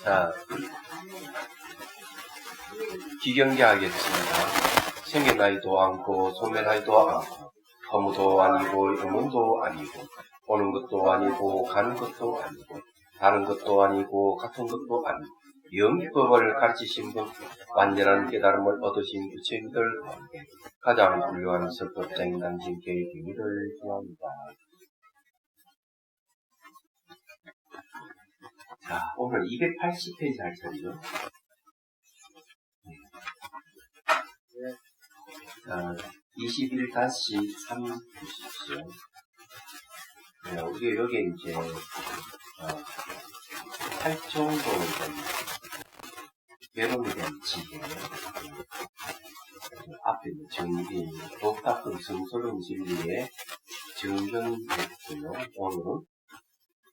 자, 기경계하겠습니다. 생겨나이도 않고 소멸하지도 않고 허무도 아니고 영혼도 아니고 오는 것도 아니고 가는 것도 아니고 다른 것도 아니고 같은 것도 아니고 영법을 가르치신 분, 완전한 깨달음을 얻으신 부처님들 가운데 가장 훌륭한 설법자인 당신께의 비밀을 구합니다. 자, 오늘 280페이지 할 차례죠. 자, 21-3 보십시오. 네, 우리가 여기 이제 8종도에 대한 괴로움에 대한 지혜, 앞에 정리, 독답은 성스러운 진리의 정전됐고요. 오늘은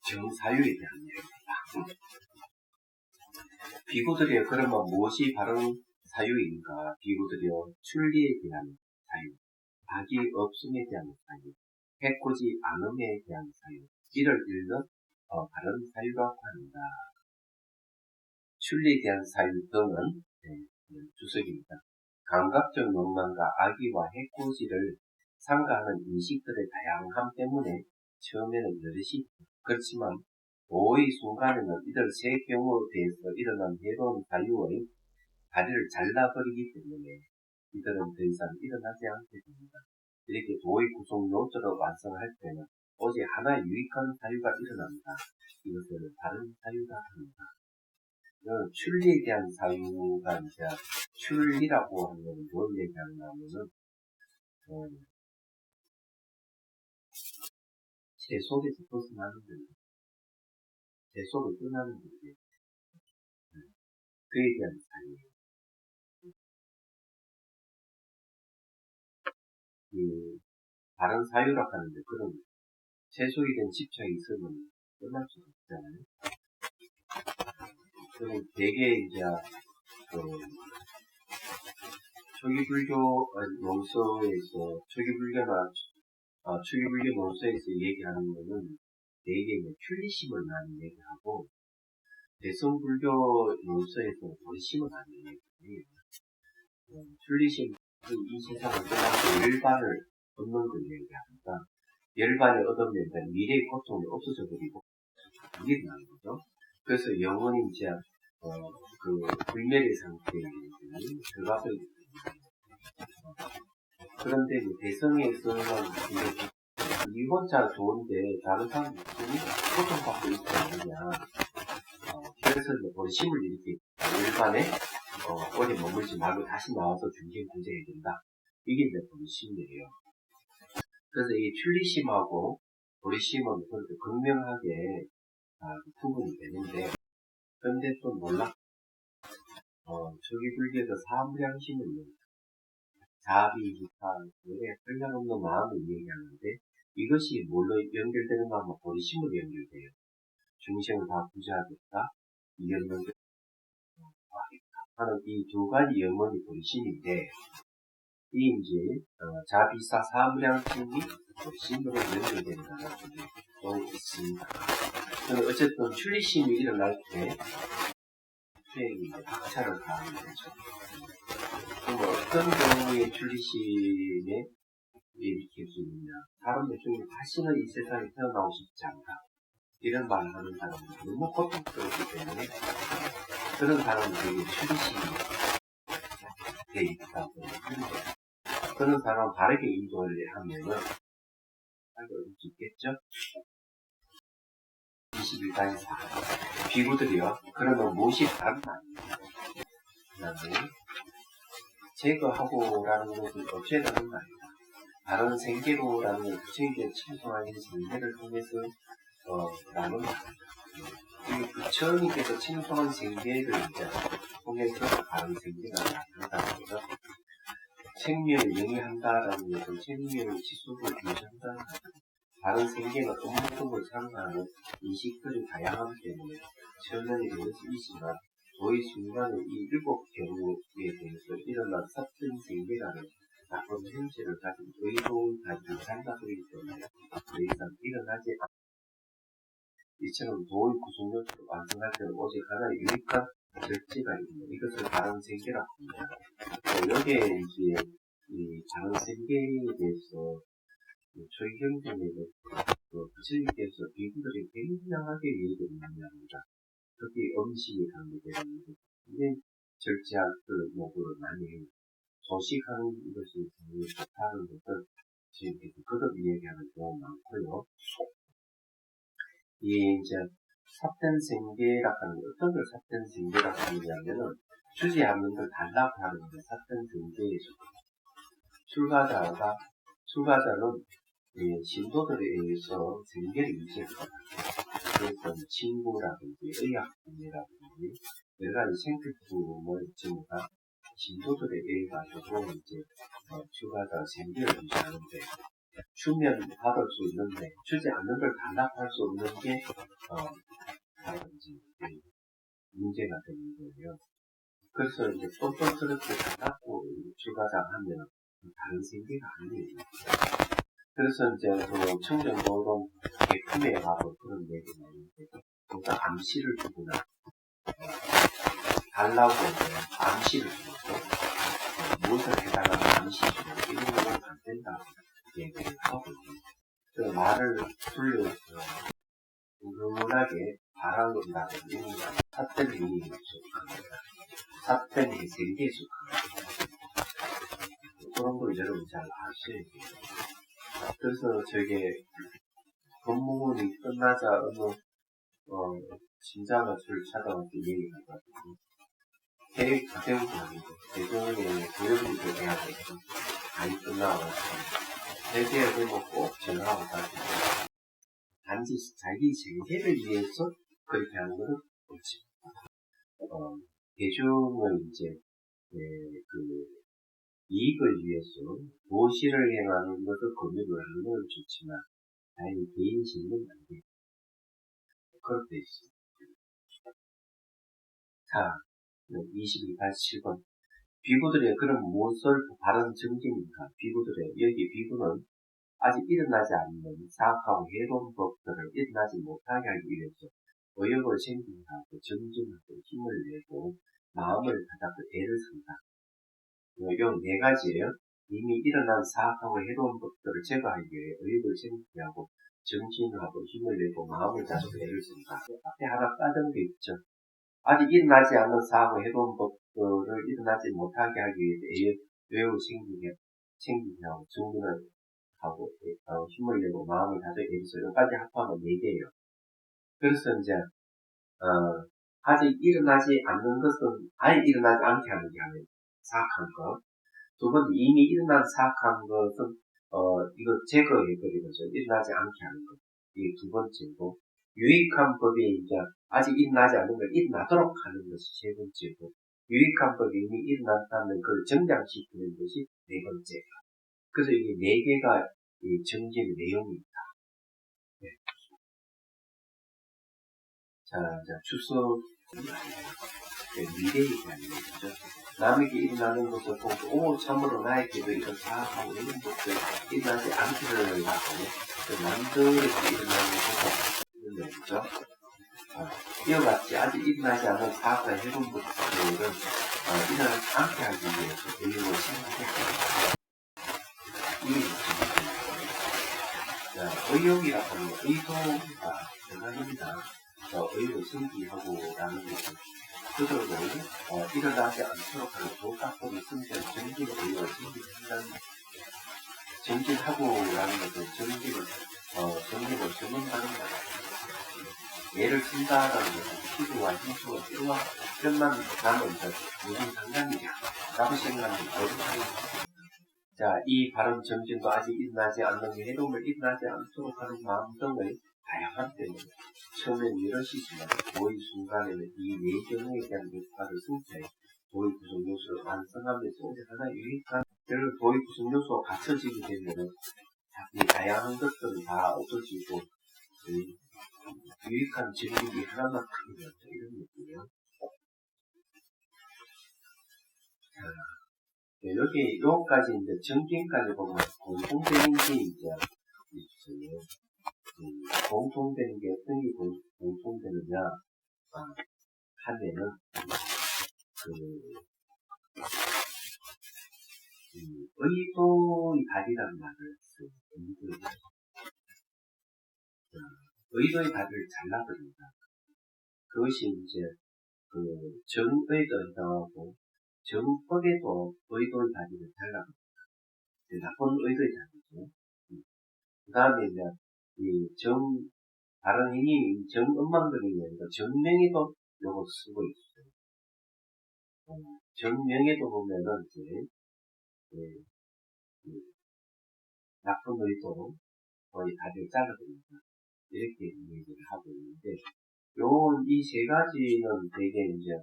정사유에 대한 이야기입니다. 비구들이여, 그러면 무엇이 바른 사유인가? 비구들이여, 출리에 대한 사유, 악이 없음에 대한 사유, 해코지 않음에 대한 사유, 이를 읽는 바른 사유라고 합니다. 출리에 대한 사유 등은 주석입니다. 감각적 욕망과 악의와 해코지를 상가하는 인식들의 다양함 때문에 처음에는 여럿이 그렇지만 오의 순간에는 이들 세 경우에 대해서 일어난 해로운 사유의 다리를 잘라버리기 때문에 이들은 더 이상 일어나지 않게 됩니다. 이렇게 도의 구성 요소를 완성할 때는 오직 하나의 유익한 사유가 일어납니다. 이것을 다른 사유라 합니다. 출리에 대한 사유가 이제 출리라고 하는 건 뭘 얘기하냐면은 제 속에서 벗어나는 거예요. 제 속을 떠나는 거예요. 그에 대한 사유예요. 다른 사유라고 하는데 그런 세속이 된 집착이 있으면 끝날 수가 없잖아요. 그럼 되게 이제 초기불교 논서에서 초기불교 논서에서 얘기하는 거는 되게 출리심을 많이 얘기하고 대성불교 논서에서 도리심을 많이 얘기해요. 출리심, 이 세상을 떠나서 열반을 얻는 걸 얘기합니다. 열반을 얻으면 미래의 고통이 없어져 버리고 이게 나는 거죠. 그래서 영혼이 이제 불멸의 상태에 들어가버리게 됩니다. 그런데 대성에서는 이 혼자 좋은데 다른 사람이 고통받고 있지 않느냐. 그래서 도리심을 이렇게 열반에 어디 머물지 말고 다시 나와서 중심 구제해야 된다. 이게 이제 도리심이에요. 그래서 이 출리심하고 도리심은 그렇게 극명하게 구분이 되는데, 그런데 또 놀랍, 초기불교에서 사무량심을 자비, 기타, 노래, 한량없는 마음을 얘기하는데, 이것이 뭘로 연결되는가 하면 도리심으로 연결돼요. 중심을 다 구제하겠다, 이견을 하겠다 하는 이 두 가지 영혼이 도리심인데, 이 이제 자비사 사무량심이 도리심으로 연결된다는 것이 또 있습니다. 어쨌든 출리심이 일어날 때 수행이 박차를 가하는 거죠. 그럼 어떤 경우에 출리심에 일으킬 수 있느냐? 사람들 중에 다시는 이 세상에 태어나고 싶지 않다. 이런 말을 하는 사람은 너무 고통스럽기 때문에 그런 사람들에게 출리심이 돼 있다고 하는데, 그런 사람은 바르게 인도를 하면은 얻을 수 있겠죠? 21-4 비구들이요. 그러면 무엇이 다른 말입니다. 그 다음에 제거하고라는 것은 없애라는 말입니다. 다른 생계로라는 것은 부처님께 친송하신 생계를 통해서 나눈 말입니다. 이 부처님께서 친송한 생계를 이제 통해서 다른 생계가 나눈다는 거죠. 생명을 영위한다라는 것은 생명의 지속을 유지한다는 거죠. 다른 생계는 업무성을 상상하는 인식들이 다양하기 때문에 천연의 연습이지만 도의 순간의 이 7경우에 대해서 일어난 섭든 생계라는 나쁜 현실을 가진 의로운 가진 생각이기 때문에 더 이상 일어나지 이처럼 도의 구성 요소를 완성할 때는 오직 하나의 유익한 절제가 있는 이것을 바른 생계라고 합니다. 여기에 이제 이 바른 생계에 대해서 초이경전에는 부처님께서 비구들이 굉장하게 얘기를 많이 합니다. 특히 음식에 관계되는 굉장히 절제할 요구를 많이 해요. 소식하는 것이 굉장히 좋다는 것을 지금께서 거듭 이야기하는 경우가 많고요. 이 이제 삿된 생계라고 하는 게 어떤 걸 삿된 생계라고 하느냐면은 주지 않는 걸 달라고 하는 게 삿된 생계이죠. 출가자는 신도들에 의해서 생계를 유지합니다. 그래서 친구라든지 의학분이라든지 여러 가지 생필품을 전부가 신도들에 의해 가지고 이제 출가자 생계를 유지하는데 주면 받을 수 있는데 주지 않는 걸 달라고 할 수 없는 게 문제가 되는 거예요. 그래서 이제 똘똘스럽게 달라고 출가자 하면 다른 생계가 아니에요. 그래서 이제 그 청정노동 개품에 가서 그런 얘기가 있는데 그러니까 암시를 주거나 달라고 이제 암시를 주고 무엇을 해달라고 암시 주고 이런 건 안 된다고 얘기를 하고 그 말을 돌려서 은근하게 바라는다고 이런 거 삿된 일이 속합니다. 삿된 생계에 속합니다. 그런 걸 여러분 잘 아셔야 돼요. 그래서 저게 법문이 끝나자 어느 진자가 저를 찾아와서 얘기를 하거든요. 계획 다 세우고 하는데 대중에 고려분들이 해야 되고 많이 끝나가지고 대개에 되면 꼭 전화하고 다니고 단지 자기 생계를 위해서 그렇게 하는 것은 없지. 대중을 이제 그 이익을 위해서 도시를 행하는 것을 권유를 하는 건 좋지만 다행히 개인 신은 안 돼요. 그렇게 있습니다. 자, 22-7번. 비구들의 그런 무엇을 바른 정진인가? 여기 비구는 아직 일어나지 않는 사악하고 해로운 법들을 일어나지 못하게 하기 위해서 의욕을 생기하고 정진하고 힘을 내고 마음을 가다고 애를 쓴다. 요 네 가지예요. 이미 일어난 사악하고 해로운 법들을 제거하기 위해 의욕을 생기하고 정진하고 힘을 내고 마음을 가다고 애를 쓴다. 앞에 하나 빠진 게 있죠. 아직 일어나지 않는 사악하고 해로운 법들을 일어나지 못하게 하기 위해 의욕을 생기게 하고 정진을 하고 힘을 내고 마음을 다져 애리서 여기까지 합하면 4개예요. 그래서 이제 아직 일어나지 않는 것은 아예 일어나지 않게 하는 게 아니에요. 사악한 것. 두 번째 이미 일어난 사악한 것은 이거 제거해버리면서 일어나지 않게 하는 것. 이게 두 번째고 유익한 법이 이제 아직 일어나지 않는 걸 일어나도록 하는 것이 세 번째고 유익한 법이 이미 일어났다면 그걸 정장시키는 것이 네 번째예요. 그래서 이게 4개가 이 정진 내용입니다. 네. 자, 추석 미래에 대한 얘기죠. 남에게 일어나는 것을 보고 참으로 나에게도 이런 사악하고 이런 것들 일어나지 않기를 하고 남들에게 일어나는 것을 이런 얘기죠. 이와 같이 아직 일어나지 않은 사악과 해로운 것들은 일어나지 않게 하기 위해서 의욕을 생각했습니다. 의욕이라고 하는 건 의도가 대단합니다. 의욕을 생기하고라는 것은 그들로 일어나지 않도록 하는 조각법이 승전 정진 의욕을 생기한다는 정진하고라는 것은 정진을 전문하는 거다. 예를 든다라는 것은 희구와 희수와 뼈와 뼈만 남은 무슨 상관이냐 라고 생각하는 거룩하게 자, 이 바른 정진도 아직 일어나지 않는 해로움을 일어나지 않도록 하는 마음 등의 다양한 때문에 처음엔 이러시지만 도의 순간에는 이 내경에 대한 역할을 승차해 도의 구성 요소를 완성하면서 오직 하나 유익한 도의 구성 요소가 갖춰지게 되면 이 다양한 것들은 다 없어지고 유익한 정진이 하나만 크게 되었다 이런 얘기예요. 여기 요까지 이제 정진까지 보면 공통적인 게 이제 있어요. 공통되는 게 어떤 게 공통되느냐 하면은 의도의 발이라는 말을 써요. 의도의 발을 잘라버린다. 그것이 이제 정의도 해당하고 정법에도 의도의 발을 잘라버린다. 나쁜 의도의 발이죠. 그 다음에 이제 다른 행위 정엄망들이 아니라 정명에도 요거 쓰고 있어요. 정명에도 보면은 이제 나쁜 의도 거의 다들 잘라버린다. 이렇게 얘기를 하고 있는데, 이 세 가지는 되게 이제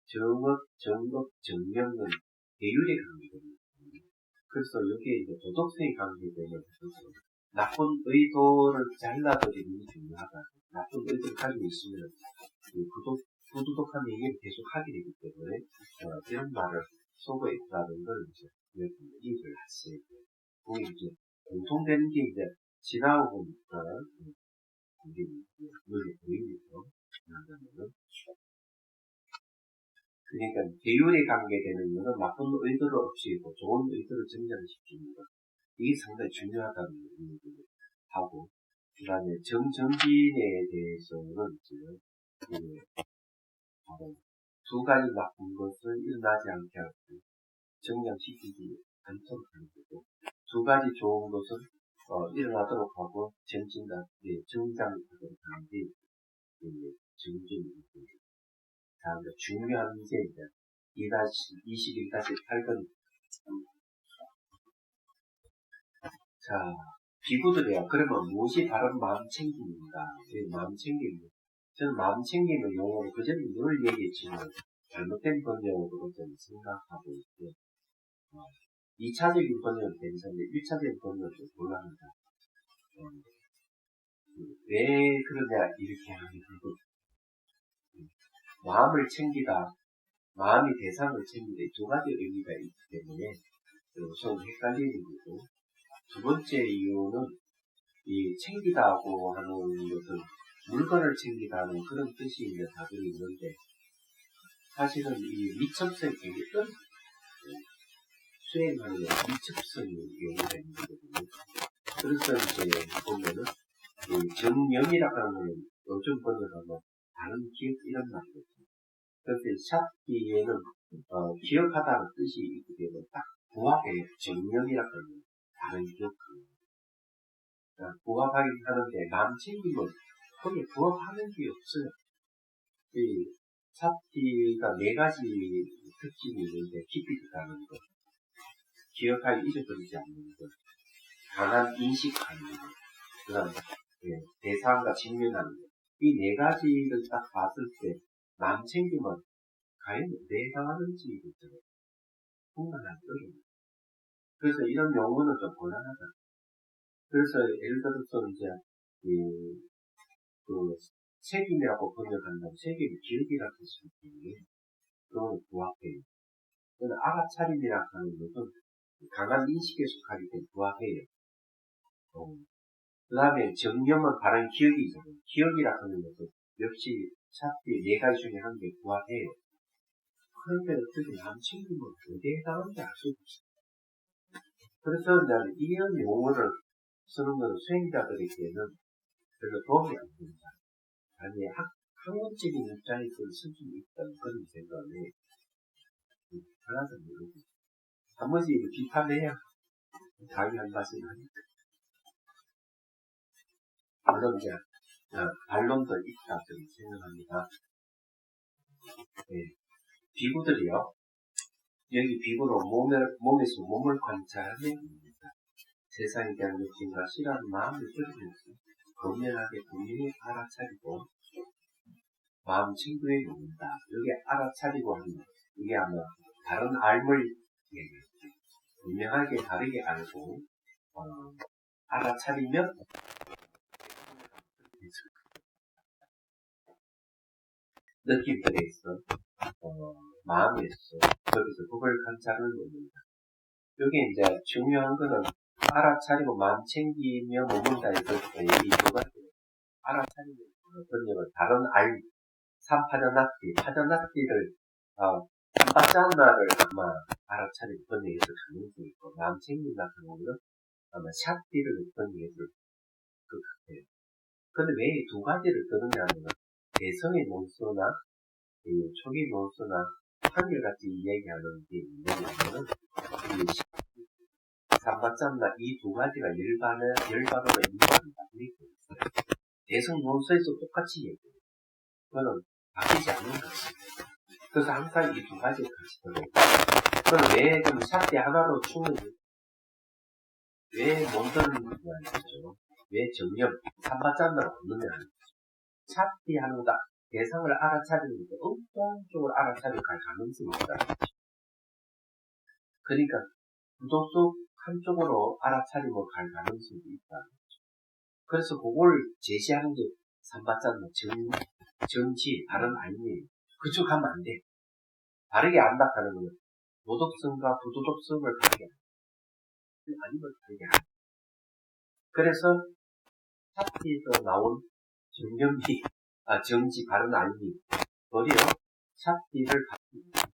정업, 정명은 계율의 관계거든요. 그래서 이게 이제 도덕성의 관계되면 나쁜 의도를 잘라버리는 게 중요하다. 나쁜 의도를 가지고 있으면 부도덕한 얘기를 계속 하게 되기 때문에 이런 말을 속에 있다는 걸 이제 이해를 하셔야 돼요. 그게 이제 공통되는 게 이제 지나고 보니까 이게 눈에 보이면서 지나가면은 그러니까 계율에 관계되는 거는 나쁜 의도를 없애고 좋은 의도를 증명시키는 것. 이게 상당히 중요하다는 얘기를 하고, 그 다음에 정진에 대해서는 지금 두 가지 나쁜 것을 일어나지 않게 하고 정량시키지 않도록 하는 거고, 두 가지 좋은 것을 일어나도록 하고 정장하도록 하는 게 정진입니다. 자, 중요한 게 이제 21-8번. 자, 비구들이야. 그러면 무엇이 바른 마음 챙김인가? 마음 챙김. 저는 마음 챙김의 용어를 그전에 늘 얘기했지만 잘못된 번역으로 저는 생각하고 있고, 2차적인 번역은 괜찮은데 1차적인 번역은 좀 곤란하다. 왜 그러냐 이렇게 하는 거. 마음을 챙기다, 마음이 대상을 챙기다, 두 가지 의미가 있기 때문에 우선 헷갈리는 거고, 두 번째 이유는 이 챙기다고 하는 것은 물건을 챙기다는 그런 뜻이 이제 다들 있는데, 사실은 이 미첩성이 굉장히 수행하는 미첩성이 용어가 있는 거거든요. 그래서 이제 보면은 정명이라고 하는 거는 요즘 번역하면 다른 기억 이런 말이거든요. 그래서 샷기에는 기억하다는 뜻이 있기 때문에 딱 부합해요. 정명이라고 하는 다른 기억하는 부합하긴 하는데 마음 챙김은 거기에 부합하는 게 없어요. 이 샷기가 네 가지 특징이 있는데 깊이 들어가는 것, 기억하기 잊어버리지 않는 것, 강한 인식하는 것, 그 다음에 대상과 직면하는 것. 이 네 가지를 딱 봤을 때 마음 챙김은 과연 왜 해당하는지 분간하기 어려워요. 그래서 이런 용어는 좀 곤란하다. 그래서 예를 들어서 이제 책임이라고 번역한다면 책임이 기억이라고 했을 때문에 그거는 부합해요. 그런데 알아차림이라고 하는 것은 강한 인식에 속하기 때문에 부합해요. 그 다음에 정념은 바른 기억이잖아요. 기억이라고 하는 것은 역시 샷비 네 가지 중에 한 개 부합해요. 그런데 어떻게 마음 챙김은 어디에 해당하는지 알 수 없어요. 그래서 나는 이런 용어를 쓰는 것은 수행자들에게는 별로 도움이 안 된다. 아니, 학문적인 입장에서 쓸 수 있다는 그런 생각에 하나도 모르고 한 번씩 비판해야 답이 한 말씀 하니까. 물론 이제 반론도 있다 저는 생각합니다. 비구들이요. 여기 비구로 몸에서 몸을 관찰하면 됩니다. 세상에 대한 욕심과 싫어하는 마음을 들으면서 건면하게 분명히 알아차리고 마음 친구에 놓는다. 여기 알아차리고 하는 이게 아마 다른 알물 얘기겠죠. 분명하게 다르게 알고 알아차리면 느낌들에서 마음에서 거기서 그걸 관찰을 놓는다. 여기 이제 중요한 거는 알아차리고 마음 챙기며 머문다 했을 때 이 두 가지를 알아차리는 번역을 다른 알, 파전낙지를 삼바짠나를 아마 알아차리고 번역했을 가능성이 있고 마음 챙긴다 하는 거는 아마 샷디를 번역했을 것 같아요. 근데 왜 이 두 가지를 쓰느냐 하면 대성의 논수나 초기 논수나 한결같이 얘기하는 게 뭐냐면은 삼바짠나 이 두 가지가 열반으로 인정한다 이렇게 있어요. 대성 논수에서 똑같이 얘기해요. 그거는 바뀌지 않는 것입니다. 그래서 항상 이 두 가지를 같이 들어요. 그럼 왜 좀 샷디 하나로 충분히 왜 못 듣느냐는 거죠. 왜 정념 삼바짠나가 없느냐는 거죠. 샷디 하는 거다. 대상을 알아차리는데 엉뚱한 쪽을 알아차릴 가능성이 있다. 그러니까 부도 속 한쪽으로 알아차리면 갈 가능성이 있다. 그래서 그걸 제시하는 게 삼바짠나 정치 다른 아니에요. 그쪽 가면 안 돼. 다르게 안다 하는 거는 도덕성과 부도덕성을 다르게 아니면 다르게 안 돼. 그래서 샷디에서 나온 정치 다른 아니 도리어 샷디를 바꿉니다.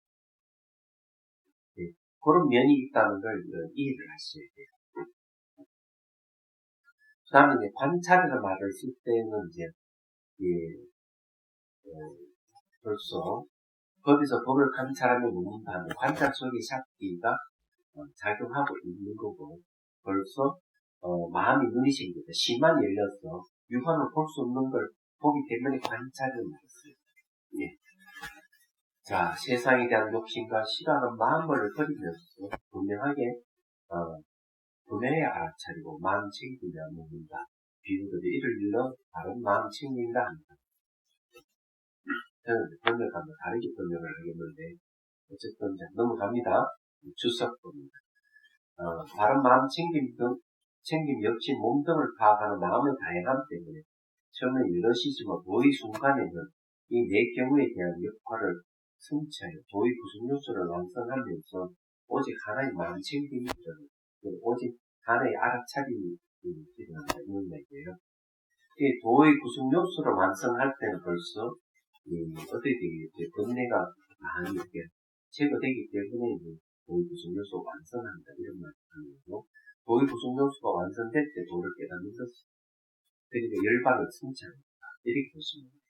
네. 그런 면이 있다는 걸 이해를 하셔야 돼요. 그 다음에 이제 관찰이라는 말을 쓸 때는 이제, 벌써, 거기서 법을 관찰하며 묻는다는 관찰 속에 샷기가 작용하고 있는 거고, 벌써, 마음이 눈이 생겼다. 심만 열려서 육안으로 볼 수 없는 걸 보기 때문에 관찰을 말했어요. 예. 자, 세상에 대한 욕심과 싫어하는 마음을 버리면서 분명하게, 분명히 알아차리고 마음 챙기며 묻는다. 비유들이 이를 일러 다른 마음 챙긴다 합니다. 저는 번역하면 다르게 번역을 하겠는데 어쨌든 넘어갑니다. 주석입니다. 다른 마음 챙김 역시 몸 등을 파악하는 마음의 다양함 때문에 처음에 여럿이지만 도의 순간에는 이 네 경우에 대한 역할을 성취하여 도의 구성 요소를 완성하면서 오직 하나의 마음 챙김이 일어나 오직 하나의 알아차림이 일어난다 이런 얘기예요. 도의 구성 요소를 완성할 때는 벌써 어떻게 되겠지? 번뇌가 많이 이렇게 제거되기 때문에 도의 구성 요소 완성한다 이런 말을 하고 도의 구성 요소가 완성될 때 도를 깨닫는 것이 그러니까 열반을 성취한다 이렇게 보시면 돼요.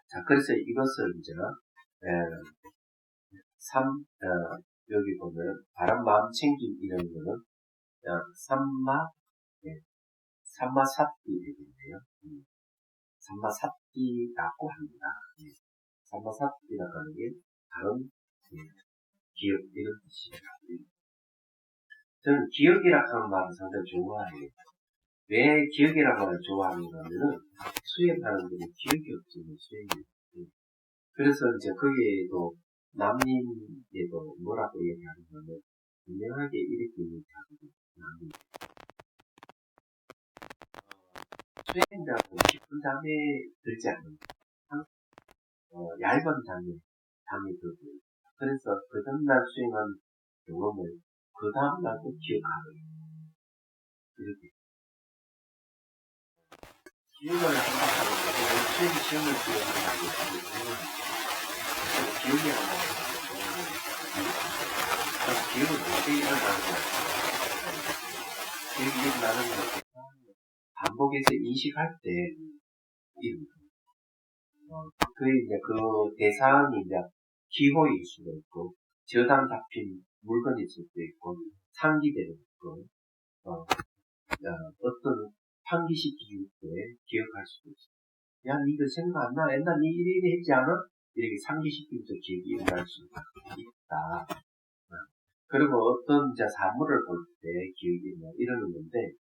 자, 그래서 이것을 이제 여기 보면 바람 마음 챙김 이런 거는 삼마삽기 얘기인데요. 삼마삽기라고 합니다. 삼마삽기라고 하는 게 다른 기억 이런 뜻이에요. 저는 기억이라고 하는 말을 상당히 좋아해요. 왜 기억이라고 말을 좋아하는가 하면은 수행하는 데는 기억이 없으면 수행이에요. 그래서 이제 거기에도 남님에도 뭐라고 얘기하냐면 분명하게 이렇게 얘기하거든요. 남님. 수행자고 깊은 잠에 들지 않는 얇은 잠이 들고 그래서 그 전날 수행한 경험을 그 다음날도 기억하고 이렇게 기억을 한다고 수행 시험을 기억하고 기억이 안 나요. 기억을 어떻게 일어나는 거야? 기억이 일어나는 거 반복해서 인식할 때 그 대상이 이제 기호일 수도 있고, 저당 잡힌 물건일 수도 있고, 상기되는 거, 어떤 상기시키기 때 기억할 수도 있어. 야, 니 이거 생각 안 나? 옛날 니 이래 했지 않아? 이렇게 상기시키면서 기억이 일어날 수 있다. 그리고 어떤 이제 사물을 볼 때 기억이 일어나는 건데,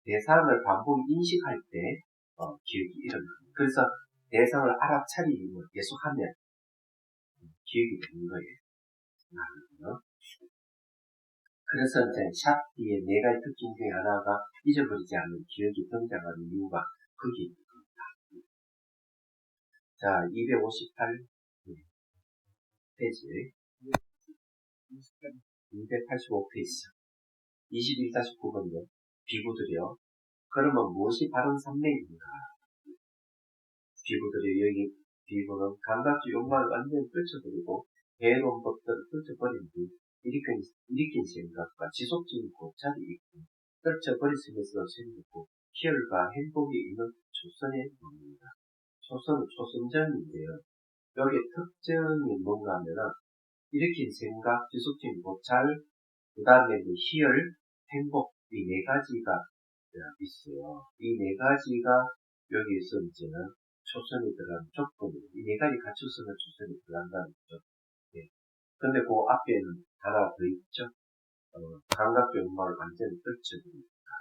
대상을 반복 인식할 때, 기억이 일어나요. 그래서 대상을 알아차리면 계속하면 기억이 되는 거예요. 그래서 이제 샷디의 네 가지 특징 중에 하나가 잊어버리지 않는 기억이 등장하는 이유가 거기에 있는 겁니다. 자, 258 페이지, 285페이지. 21-9번이요. 비구들이요. 그러면 무엇이 바른 산맥인가? 비구들이 여기 비구는 감각주 욕망을 완전히 떨쳐버리고 배로운 법들을 떨쳐버린 뒤 일으킨 생각과 지속적인 고찰이 있고 떨쳐버리면서 생겼고 희열과 행복이 있는 초선에 봅니다. 초선은 초선전인데요. 여기 특징이 뭔가 하면은 일으킨 생각, 지속적인 고찰, 그 다음에 희열, 행복 이 네 가지가 있어요. 이 네 가지가 여기에서 이제는 초선이 들어간 조건이에요. 이 네 가지 갖추어서는 초선이 들어간다는 거죠. 네. 근데 그 앞에는 하나 더 있죠. 감각 욕망을 완전히 떨쳐버린다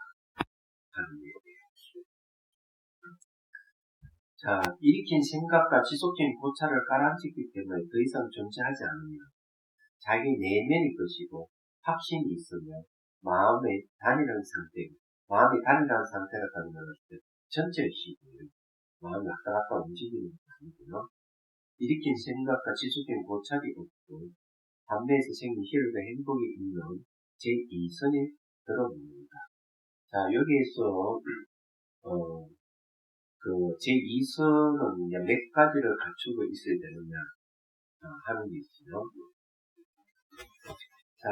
하는 얘기예요. 자, 일으킨 생각과 지속적인 고찰을 가라앉혔기 때문에 더 이상 존재하지 않으며 자기 내면의 것이고 확신이 있으며 마음이 단일한 상태가 되는 것은 전체 시기예요. 마음이 왔다 갔다 움직이는 게 아니고요. 일으킨 생각과 지속적인 고찰이 없고 담배에서 생긴 희열과 행복이 있는 제2선이 들어옵니다. 자, 여기에서 제2선은 몇 가지를 갖추고 있어야 되느냐 하는 게 있어요. 자,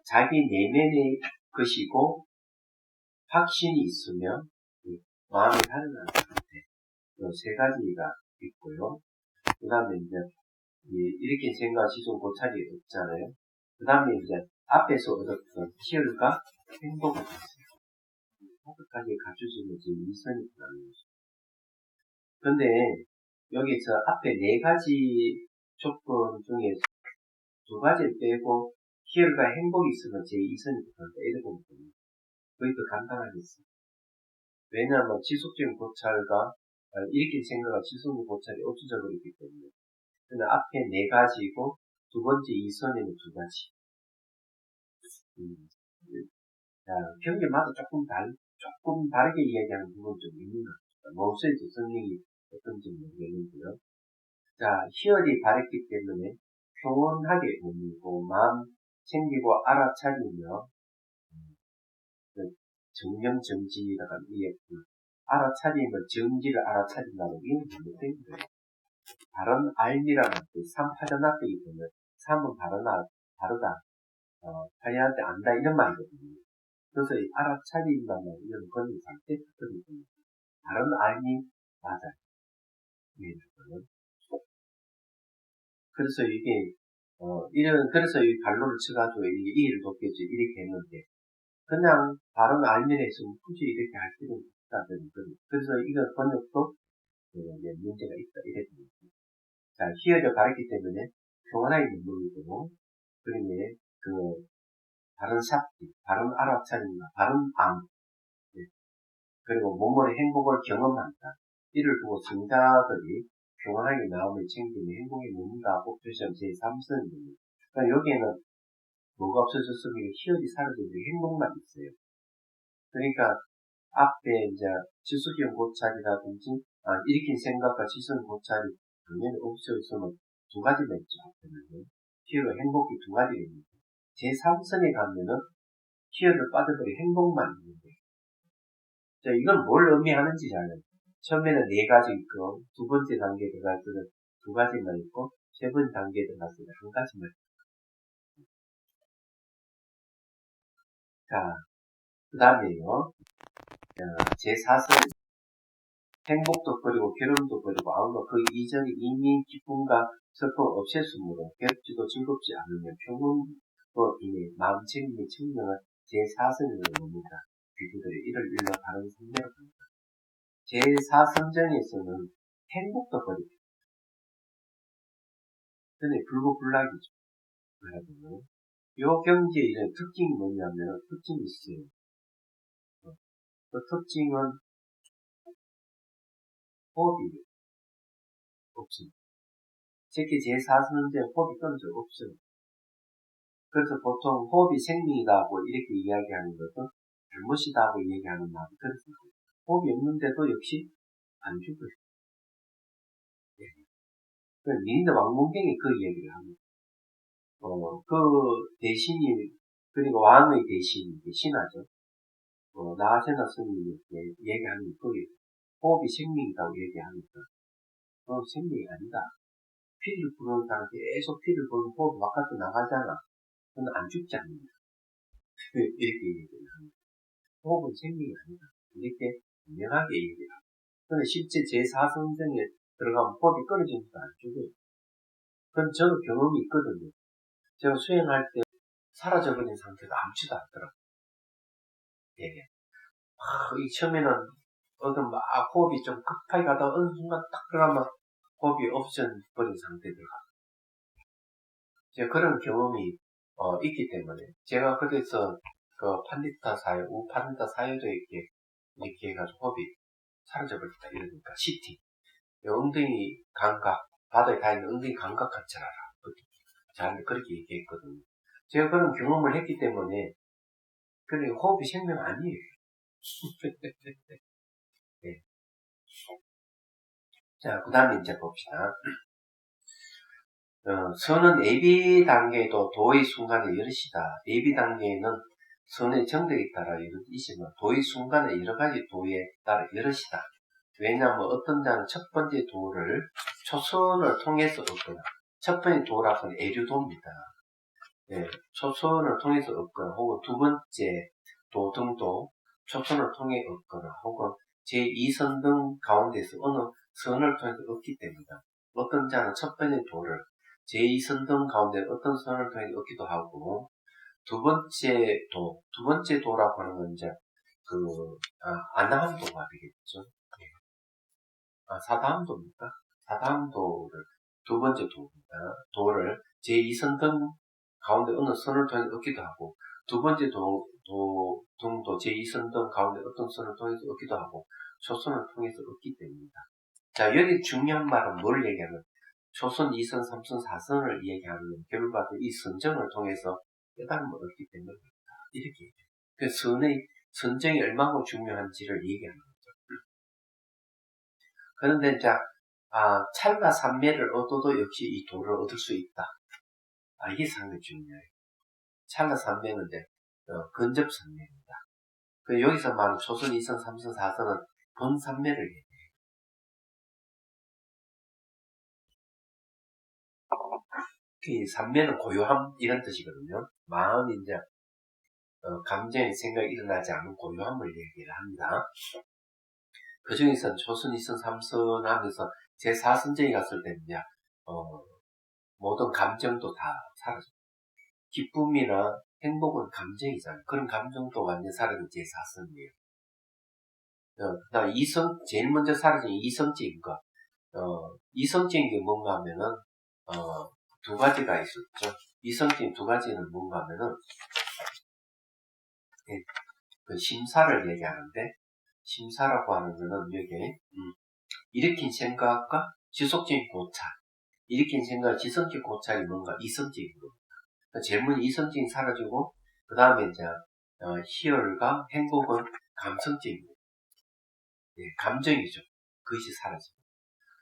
자기 내면의 것이고 확신이 있으며 마음이 단련한 상태 세 가지가 있고요. 그 다음에 이제 일으킨 생각, 지속, 고찰이 없잖아요. 그 다음에 이제 앞에서 얻었던 희열과 행복을 했어요. 행복까지 갖추시면 지금 이선이 들어가는 거죠. 근데 여기서 앞에 네 가지 조건 중에 두 가지를 빼고 희열과 행복이 있으면 제 2선이 들어간다. 이렇게 보면 됩니다. 거의 더 간단하겠어요. 왜냐하면 지속적인 고찰과 일으킨 생각과 지속적인 고찰이 없어져 버리기 때문에. 근데 앞에 네 가지고 두 번째 2선에는 두 가지. 자, 경계마다 조금 다르게 이야기하는 부분이 좀 있는 것 같습니다. 모세지 성령이 어떤지 모르겠는데요. 자, 희열이 바랬기 때문에 평온하게 머물고 마음 챙기고 알아차리며 정령정지라고 하는 이 알아차리면 정지를 알아차린다는 이건 잘못된 거예요. 바른 알미라는 그 3파전학되기 때문에 3은 바르다, 파리한테 안다 이런 말이거든요. 그래서 이 알아차린다는 이런 건이 상태 같거든요. 바른 알미 맞아요. 그래서 이게 그래서 이 반론을 쳐가지고 이게 이해를 돕겠지 이렇게 했는데 그냥 바른 알미를 했으면 굳이 이렇게 할 필요는 없다는 거예요. 그래서 이거 번역도 문제가 있다 이래 됩니다. 자, 희열을 바랬기 때문에 평안하게 머물고 그러면 바른 삭기, 바른 알아차림과 바른 암, 그리고 몸으로 행복을 경험한다. 이를 두고 성자들이 평안하게 마음을 챙기며 행복에 머문다고 표시한 제3선입니다. 그러니까 여기에는 뭐가 없어졌으면 희열이 사라지는데 행복만 있어요. 그러니까 앞에 이제 지속적인 고찰이라든지 일으킨 생각과 지속적인 고찰이 당연히 없어졌으면 두 가지가 있죠. 희열과 행복이 두 가지가 있는데 제3선에 가면은 희열을 빠져버린 행복만 있는데 자, 이건 뭘 의미하는지 잘 알아요. 처음에는 네 가지 있고 두 번째 단계에 들어갈 때는 두 가지만 있고 세 번째 단계에 들어갈 때는 한 가지만 있고 자, 그 다음에요. 제4선 행복도 버리고 괴로움도 버리고 아무도 그 이전의 이미 기쁨과 슬픔을 없앴으므로 괴롭지도 즐겁지 않으며 평온으로 인해 마음 챙김이 청명한 제4선으로 봅니다. 비구들이 이를 일러 다른 성매로 합니다. 제4선정에서는 행복도 버리고 근데 불고불락이죠. 여러분, 요 경지의 이런 특징이 뭐냐면 특징이 있어요. 그 특징은 호흡이 없습니다. 특히 제4선제 호흡이 끊어져 없어요. 그래서 보통 호흡이 생명이다고 이렇게 이야기하는 것은 잘못이다고 얘기하는 말이 그렇습니다. 호흡이 없는데도 역시 안 죽어요. 미인대 왕문경이 그 얘기를 합니다. 그 대신이, 그리고 왕의 대신이 신하죠. 나아세나 스님이 얘기하는 거기 호흡이 생명이라고 얘기하니까 생명이 아니다. 피를 부는 사람 계속 피를 부는 호흡이 바깥으로 나가잖아. 그건 안 죽지 않는다. 이렇게 얘기를 합니다. 호흡은 생명이 아니다. 이렇게 분명하게 얘기를 합니다. 근데 실제 제4성전에 들어가면 호흡이 끊어지면서 안 죽어요. 그건 저도 경험이 있거든요. 제가 수행할 때 사라져버린 상태가 아무지도 않더라고요. 예. 이 처음에는 어떤 막 호흡이 좀 급하게 가다가 어느 순간 딱 들어가면 호흡이 없어버린 상태에 들어가요. 제가 그런 경험이 있기 때문에 제가 그래서 그 판디타 사유, 우판디타 사유도 이렇게 해가지고 호흡이 사라져버렸다 이러니까 시티 엉덩이 감각 바다에 가 있는 엉덩이 감각 같이 알아. 저한테 그렇게 얘기했거든요. 제가 그런 경험을 했기 때문에 그래 호흡이 생명 아니에요. 네. 자, 그 다음에 이제 봅시다. 선은 예비 단계에도 도의 순간에 이르시다. 예비 단계에는 선의 정덕에 따라 이르시면 도의 순간에 여러 가지 도에 따라 이르시다. 왜냐하면 어떤 자는 첫 번째 도를 초선을 통해서 얻거나, 첫 번째 도라고 하는 애류도입니다. 네, 초선을 통해서 얻거나, 혹은 두 번째 도 등도 초선을 통해 얻거나, 혹은 제2선 등 가운데서 어느 선을 통해서 얻기 때문이다. 어떤 자는 첫 번째 도를 제2선 등 가운데 어떤 선을 통해 얻기도 하고, 두 번째 도라고 하는 건 이제, 아나함도가 되겠죠. 네. 사다함도입니까? 사다함도를, 두 번째 도입니다. 도를 제2선 등 가운데 어느 선을 통해 얻기도 하고, 두 번째 등도 제2선 등 가운데 어떤 선을 통해서 얻기도 하고, 초선을 통해서 얻기 때문입니다. 자, 여기 중요한 말은 뭘 얘기하는? 초선, 2선, 3선, 4선을 얘기하는 결과도 이 선정을 통해서 깨달음을 얻기 때문입니다. 이렇게 얘기해요. 그 선정이 얼마나 중요한지를 얘기하는 거죠. 그런데 이제, 찰나 삼매를 얻어도 역시 이 도를 얻을 수 있다. 이게 상당히 중요해요. 찰나 삼매는 이제, 근접 삼매입니다. 여기서 말하는 초선, 2선, 3선, 4선은 본 삼매를 얘기해요. 이 삼매는 고요함, 이런 뜻이거든요. 마음이 이제, 감정의 생각이 일어나지 않은 고요함을 얘기를 합니다. 그 중에서 초선, 2선, 3선 하면서 제4선정에 갔을 때 이제, 모든 감정도 다 사라져요. 기쁨이나 행복은 감정이잖아요. 그런 감정도 완전 사라진 제4선이에요. 그다음 제일 먼저 사라진 이성적인 것. 이성적인 게 뭔가 하면은, 두 가지가 있었죠. 이성적인 두 가지는 뭔가 하면은, 그 심사를 얘기하는데, 심사라고 하는 거는 여기에, 일으킨 생각과 지속적인 고찰. 일으킨 생각, 지속적인 고찰이 뭔가 이성적인 겁니다. 제일 먼저 이성적인 사라지고, 그 다음에 이제, 희열과 행복은 감성적인 거예요. 예, 감정이죠. 그것이 사라집니다.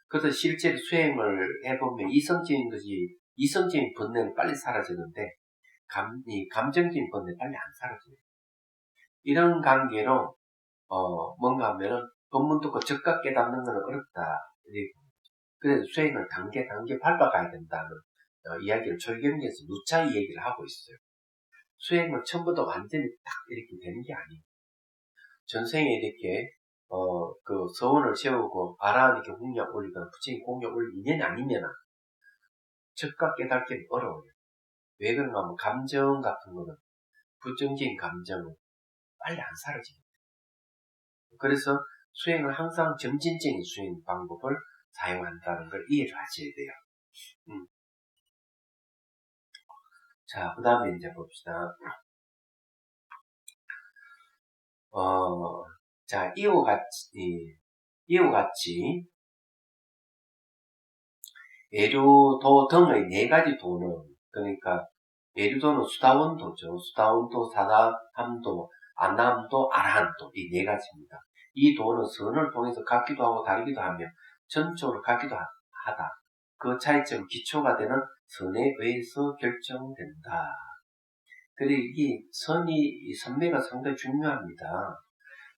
그래서 실제로 수행을 해보면 이성적인 번뇌는 빨리 사라지는데, 이 감정적인 번뇌는 빨리 안 사라져요. 이런 관계로, 뭔가 하면은, 법문 듣고 즉각 깨닫는 건 어렵다. 그래서 수행을 단계 밟아가야 된다는 이야기를 철경에서 누차 얘기를 하고 있어요. 수행은 처음부터 완전히 딱 이렇게 되는 게 아니에요. 전생에 이렇게 그 서원을 세우고 아라하니께 공약 올리거나 부처님 공약 올릴 인연이 아니면 즉각 깨닫기는 어려워요. 왜 그런가 하면 감정 같은 거는 부정적인 감정은 빨리 안 사라집니다. 그래서 수행을 항상 점진적인 수행 방법을 사용한다는 걸 이해를 하셔야 돼요. 자, 그 다음에 이제 봅시다. 자, 이와 같이, 예류도 등의 네 가지 도는, 그러니까, 예류도는 수다원도죠. 수다원도, 사다함도, 안남도, 아라한도, 이 네 가지입니다. 이 도는 선을 통해서 같기도 하고 다르기도 하며, 전적으로 같기도 하다. 그 차이점 기초가 되는 선에 의해서 결정된다. 그리고 이 선매가 상당히 중요합니다.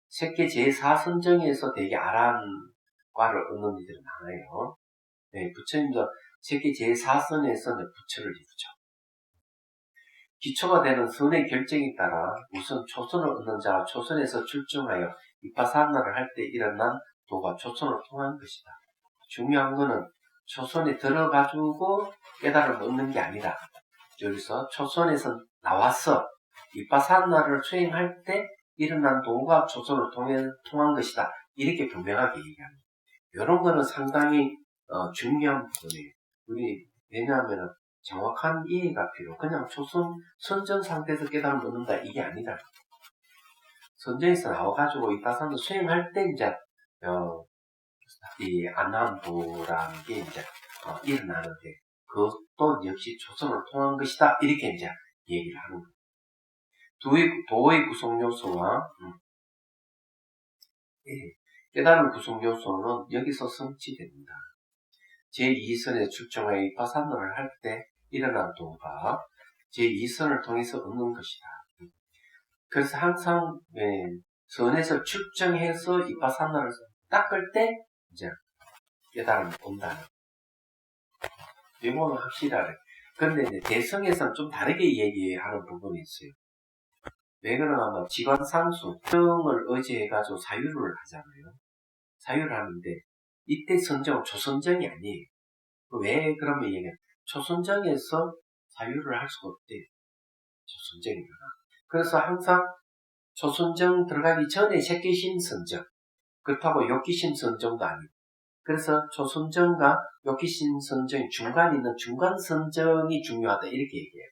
세계 제4선정에서 되게 아란과를 얻는 이들이 많아요. 네, 부처님도 세계 제4선에서 부처를 이루죠. 기초가 되는 선의 결정에 따라 우선 초선을 얻는 자와 초선에서 출중하여 위파사나를 할 때 일어난 도가 초선을 통한 것이다. 중요한 거는 초선에 들어가지고 깨달음을 얻는 게 아니라 여기서 초선에서 나와서 위파사나를 수행할 때 일어난 도가 초선을 통한 것이다. 이렇게 분명하게 얘기합니다. 이런 거는 상당히 중요한 부분이에요. 왜냐하면 정확한 이해가 필요. 그냥 선전 상태에서 깨달음을 얻는다 이게 아니다. 선전에서 나와가지고 위파사나 수행할 때 이제 이 안나함도라는 게 이제 일어나는데 그것도 역시 초선을 통한 것이다. 이렇게 이제 얘기를 하는 거예요. 도의 구성 요소와 깨달음 구성 요소는 여기서 성취됩니다. 제2선에 출중하여 위파사나를 할 때 일어난 도가 제2선을 통해서 얻는 것이다. 그래서 항상 선에서 출정해서 위파사나를 닦을 때 이제 깨달음을 온다는. 이거는 확실하네. 그런데 이제 대성에서는 좀 다르게 얘기하는 부분이 있어요. 왜 그러냐면 지관상수, 성을 의지해가지고 사유를 하잖아요. 사유를 하는데 이때 선정은 초선정이 아니에요. 왜 그러면 얘기해요? 초선정에서 사유를 할 수가 없대요. 초선정이구나. 그래서 항상 초선정 들어가기 전에 색계심 선정, 그렇다고 욕기심 선정도 아니고, 그래서 초선정과 욕기심 선정이 중간에 있는 중간 선정이 중요하다 이렇게 얘기해요.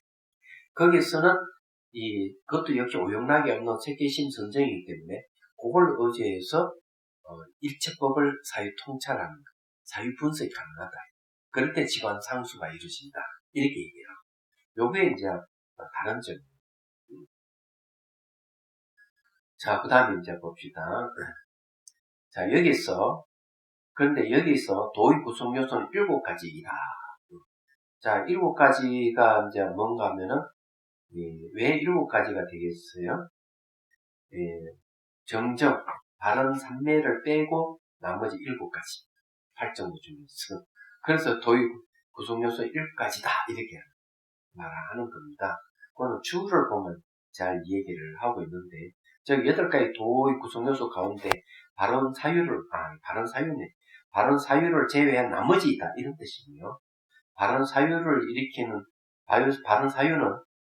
거기서는 그것도 역시 오용락이 없는 색계심 선정이기 때문에 그걸 의지해서 일체법을 사유 통찰하는 것, 사유 분석이 가능하다. 그럴 때 지관 상수가 이루어진다 이렇게 얘기해요. 요게 이제 다른 점이에요. 자, 그 다음에 이제 봅시다. 자, 그런데 여기서 도의 구성 요소는 7가지이다. 자, 7가지가 이제 뭔가 하면은, 왜 7가지가 되겠어요? 정정, 바른 삼매를 빼고 나머지 7가지. 8정도 중에서. 그래서 도의 구성 요소 1가지다. 이렇게 말하는 겁니다. 그거는 주를 보면 잘 얘기를 하고 있는데, 저기 8가지 도의 구성 요소 가운데 바른 사유를 제외한 나머지이다. 이런 뜻이고요. 바른 사유는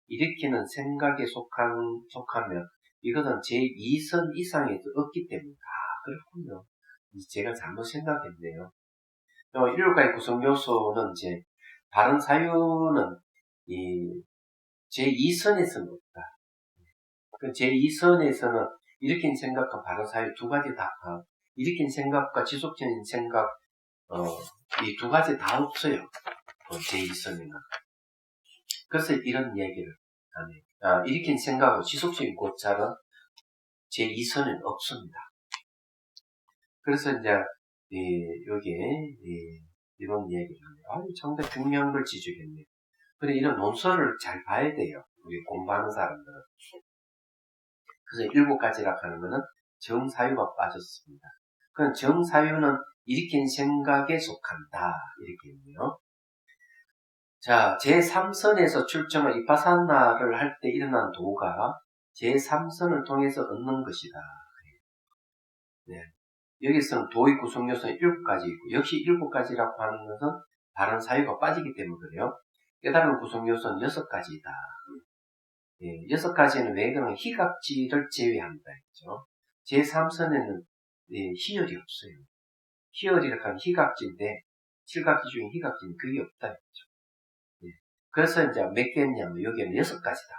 일으키는 생각에 속하면 이것은 제2선 이상에서 없기 때문이다. 그렇군요. 제가 잘못 생각했네요. 7가지 구성 요소는 이제 바른 사유는 제2선에서는 없다. 그 제2선에서는 일으킨 생각과 바른 사유 2가지 다, 일으킨 생각과 지속적인 생각, 이 2가지 다 없어요. 제2선에는. 그래서 이런 얘기를 하네. 일으킨 생각과 지속적인 고찰은 제2선에는 없습니다. 그래서 이제, 이런 얘기를 하네요. 상당히 중요한 걸 지적했네요. 근데 이런 논설을 잘 봐야 돼요. 우리 공부하는 사람들은. 그래서 7가지라고 하는 거는 정사유가 빠졌습니다. 그럼 정사유는 일으킨 생각에 속한다. 이렇게 했네요. 자, 제3선에서 출정한 위파사나를 할 때 일어난 도가 제3선을 통해서 얻는 것이다. 네. 여기서는 도의 구성 요소는 7가지이고, 역시 7가지라고 하는 것은 다른 사유가 빠지기 때문에 그래요. 깨달은 구성 요소는 6가지이다. 6가지는 왜 그러면 희각지를 제외한다 했죠. 제3선에는 희열이 없어요. 희열이라고 하면 희각지인데 7각지 중에 희각지는 그게 없다 했죠. 그래서 이제 몇 개냐면 여기는 6가지다.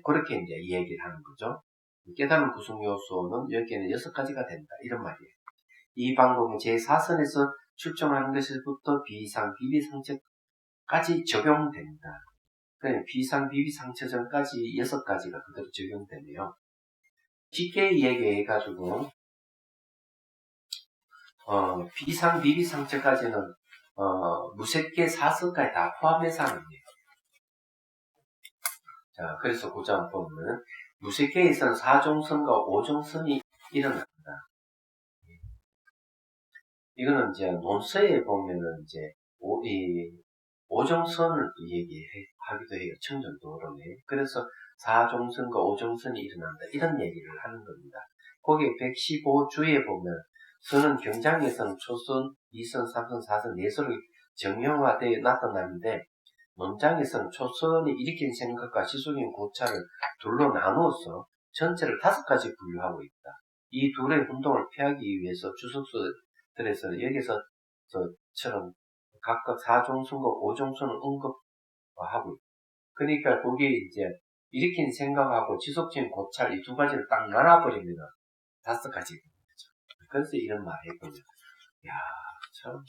그렇게 이제 이 얘기를 하는 거죠. 깨달은 구성 요소는 여기에는 6가지가 된다. 이런 말이에요. 이 방법은 제4선에서 출정하는 것부터 비상, 비비상처까지 적용된다. 그러니까 비상, 비비상처전까지 6가지가 그대로 적용되네요. 쉽게 얘기해가지고 비상, 비비상처까지는 무색계 사선까지 다 포함해서 하는 거예요. 자, 그래서 고장 보면 무색계에서는 4종선과 5종선이 일어납니다. 이거는 이제 논서에 보면은 이제 이 5종선을 또 얘기하기도 해요. 청정도로에. 그래서 4종선과 5종선이 일어난다. 이런 얘기를 하는 겁니다. 거기 115주에 보면 선은 경장에서는 초선, 2선, 3선, 4선, 4선이 정형화되어 나타나는데 논장에서는 초선이 일으킨 생각과 시속인 고차를 둘로 나누어서 전체를 5가지 분류하고 있다. 이 둘의 운동을 피하기 위해서 주석서들에서는 여기서 저처럼 각각 4종선과 5종선을 언급하고 있다. 그러니까 거기에 이제 일으킨 생각하고 지속적인 고찰 이 두 가지를 딱 나눠버리면 5가지 거죠. 그래서 이런 말을 했거든요. 야, 참,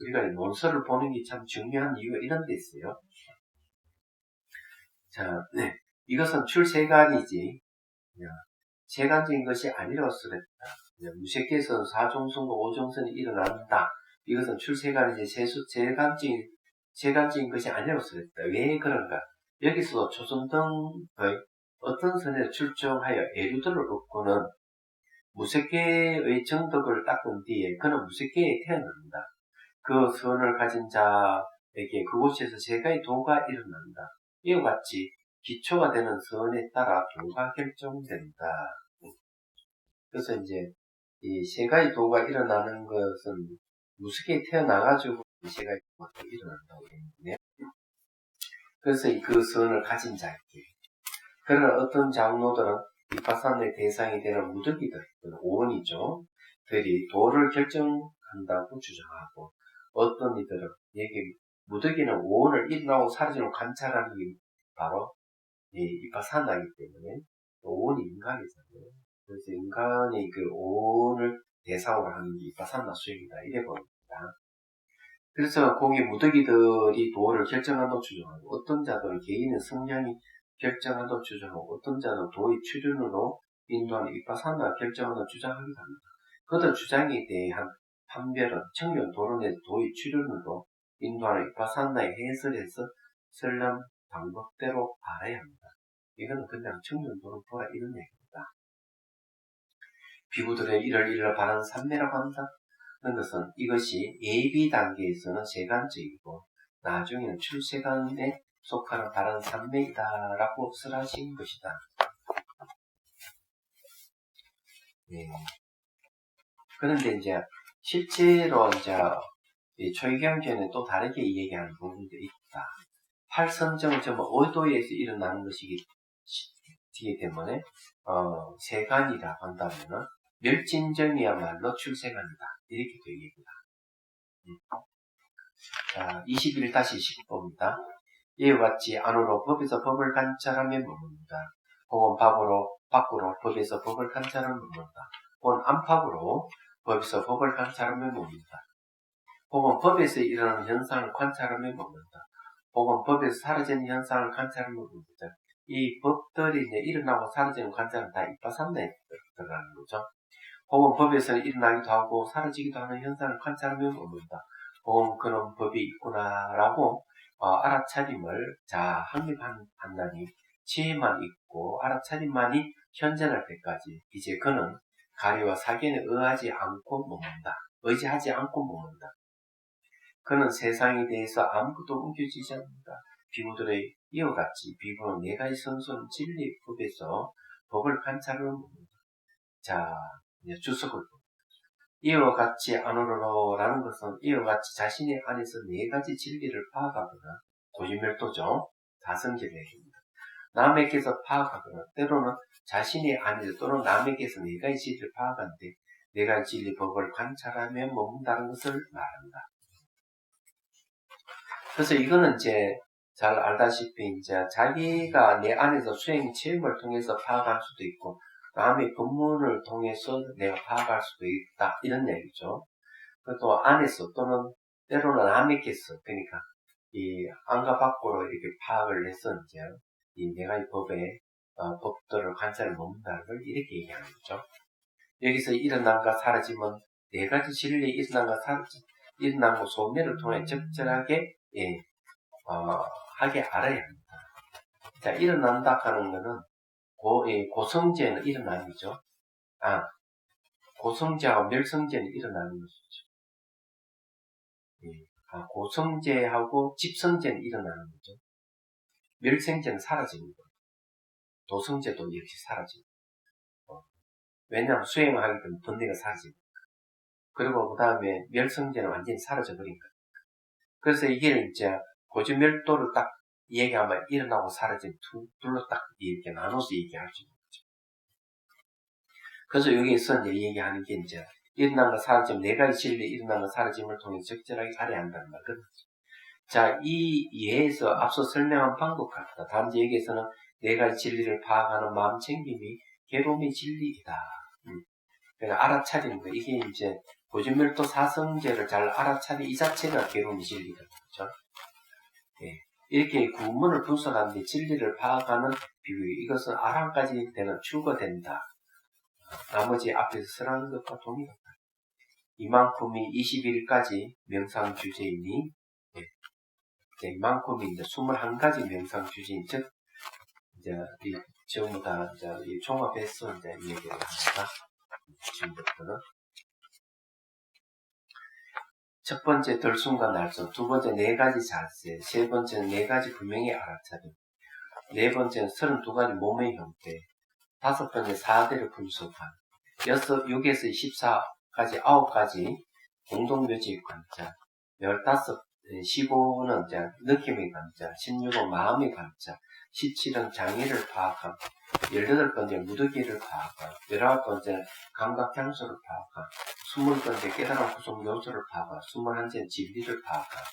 우리가 논서를 보는 게 참 중요한 이유가 이런 데 있어요. 자, 네. 이것은 출세간이지, 세간적인 것이 아니로서랬다. 무색계에서는 4종선과 5종선이 일어난다. 이것은 출세간이지, 세간적인 것이 아니로서랬다. 왜 그런가? 여기서도 초선 등의 어떤 선에 출정하여 애류들을 얻고는 무색계의 정덕을 닦은 뒤에 그는 무색계에 태어난다. 그 선을 가진 자에게 그곳에서 세 가지 도가 일어난다. 이와 같이 기초가 되는 선에 따라 도가 결정된다. 그래서 이제 이 세 가지 도가 일어나는 것은 무색계에 태어나가지고 이 세 가지 도가 일어난다고 했는데, 그래서 그 선을 가진 자에게, 그러나 어떤 장로들은 비파산의 대상이 되는 무득이들, 오원이죠. 들이 도를 결정한다고 주장하고, 어떤 이들은 여기 무득이는 오원을 일어나고 사라지는 관찰하는 게 바로 이파산나이기 때문에 오원이 인간이잖아요. 그래서 인간이 그 오원을 대상으로 하는 게 이파산나 수행이다 이래 봅니다. 그래서 거기 무득이들이 도를 결정한다고 주장하고, 어떤 자들은 개인의 성향이 결정한다고 주장하고, 어떤 자는 도의 출현으로 인도하는 이파산나 결정한다고 주장하기도 합니다. 그들 주장에 대한 판별은 청년 도론의 도의 출현으로 인도하는 이파산나의 해설에서 설령 방법대로 알아야 합니다. 이거는 그냥 청년 도론 보라 이런 얘기입니다. 비구들의 이를 바라는 삼매라고 한다. 그런 것은 이것이 예비 단계에서는 세간적이고 나중에는 출세간에 속하는 다른 삼매이다라고 설하신 것이다. 네. 그런데 이제 실제로 이제 초기경전에 또 다르게 얘기하는 부분도 있다. 팔선정은 전부 의도에서 일어나는 것이기 때문에 세간이라고 한다면은 멸진정이야말로 출세간이다. 이렇게 되겠다. 자, 21-19입니다. 이와 같이 안으로 법에서 법을 관찰하며 머문다. 혹은 밖으로 법에서 법을 관찰하며 머문다. 혹은 안팎으로 법에서 법을 관찰하며 머문다. 혹은 법에서 일어나는 현상을 관찰하며 머문다. 혹은 법에서 사라지는 현상을 관찰하며 머문다. 이 법들이 이제 일어나고 사라지는 관찰은 다 이파산나에 들어가는 거죠. 혹은 법에서는 일어나기도 하고 사라지기도 하는 현상을 관찰하며 머문다. 혹은 그런 법이 있구나라고 알아차림을 확립한다니 지혜만 있고 알아차림만이 현존할 때까지 이제 그는 가리와 사견에 의지하지 않고 머문다. 그는 세상에 대해서 아무것도 옮겨지지 않는다. 비구들의 이와 같이 비구는 네 가지 선수는 진리 법에서 법을 관찰하는 겁니다. 자, 이제 주석을 봅니다. 이와 같이 안으로라는 것은 이와 같이 자신의 안에서 네 가지 진리를 파악하거나 고진멸도죠. 다성질례입니다. 남에게서 파악하거나 때로는 자신의 안에서 또는 남에게서 네 가지 진리를 파악하는데 네 가지 진리 법을 관찰하며 머문다는 것을 말합니다. 그래서 이거는 이제 잘 알다시피 이제 자기가 내 안에서 수행 체험을 통해서 파악할 수도 있고 남의 법문을 통해서 내가 파악할 수도 있다 이런 얘기죠. 또 안에서 또는 때로는 남에게서 그러니까 이 안과 밖으로 이렇게 파악을 해서 이제 이 내가 이 법의 법들을 관찰을 못한다는 걸 이렇게 얘기하는 거죠. 여기서 일어남과 사라짐은 네 가지 진리 일어난 거 소멸을 통해 적절하게 하게 알아야 합니다. 자, 일어난다 하는 거는 고성제는 일어남이죠. 고성제하고 멸성제는 일어나는 것이죠. 고성제하고 집성제는 일어나는 거죠. 멸성제는 사라지는 거예요. 도성제도 역시 사라지는 거예요. 왜냐하면 수행을 하기 때문에 번뇌가 사라지니까. 그리고 그 다음에 멸성제는 완전히 사라져버린 거예요. 그래서 이게 이제 고지멸도를 딱 얘기하면 일어나고 사라진 둘로 딱 이렇게 나눠서 얘기할 수 있는 거죠. 그래서 여기에서 이제 얘기하는 게 이제 일어난 거 사라짐, 네 가지 진리 일어난 거 사라짐을 통해 적절하게 알아야 한다는 말이거든요. 자, 이 예에서 앞서 설명한 방법 같다. 단지 여기에서는 네 가지 진리를 파악하는 마음 챙김이 괴로움의 진리이다. 그러니까 알아차리는 거. 이게 이제 고지멸도 사성제를 잘 알아차리 이 자체가 괴로움의 진리거든요. 그렇죠? 이렇게 구문을 분석하는데 진리를 파악하는 비유. 이것은 아랑까지 되는 추가된다. 나머지 앞에서 설하는 것과 동일하다. 이만큼이 21가지 명상 주제이니, 이만큼이 이제 21가지 명상 주제인, 즉, 이제, 전부 다, 이제, 종합해서 이제 얘기를 합니다. 지금부터는. 첫 번째, 덜숨과 날숨. 두 번째, 네 가지 자세. 세 번째는 네 가지 분명히 알아차림. 네 번째는 32가지 몸의 형태. 다섯 번째, 4대를 분석한. 6에서 24까지 9가지 공동묘지 관찰. 15는 이제 느낌의 관찰. 16은 마음의 관찰. 17은 장애를 파악함. 18번째 무더기를 파악함. 19번째 감각향소를 파악함. 20번째 깨달음 구성 요소를 파악함. 21번째 진리를 파악함.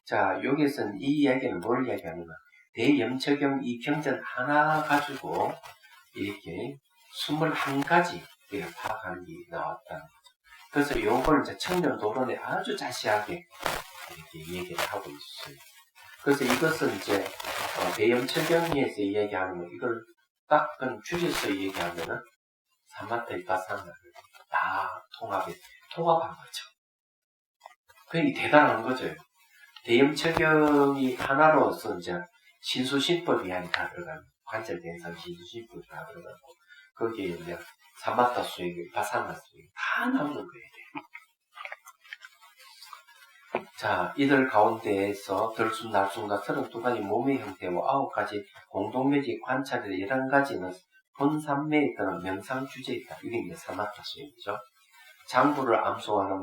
자, 여기서는 이 이야기는 뭘 이야기하느냐. 대염처경 이 경전 하나 가지고 이렇게 21가지를 파악하는 게 나왔다는 거죠. 그래서 요걸 이제 청년도론에 아주 자세하게 이렇게 얘기를 하고 있어요. 그래서 이것은 이제 대염처경에서 이야기하는 거, 이걸 딱 줄여서 얘기하면은 사마타 위파사나를 다 통합한 거죠. 그게 대단한 거죠. 대염처경이 하나로서 이제 신수신법이 다 들어가는 관찰대상 신수신법이 다 들어가고 거기에 이제 사마타 수행, 위파사나 수행 다 나오는 거예요. 자, 이들 가운데에서 덜숨, 날숨과 32가지 몸의 형태와 9가지 공동묘지 관찰의 11가지는 본산매에 따른 명상 주제이다. 이게 이제 사마타 수행이죠. 장부를 암송하는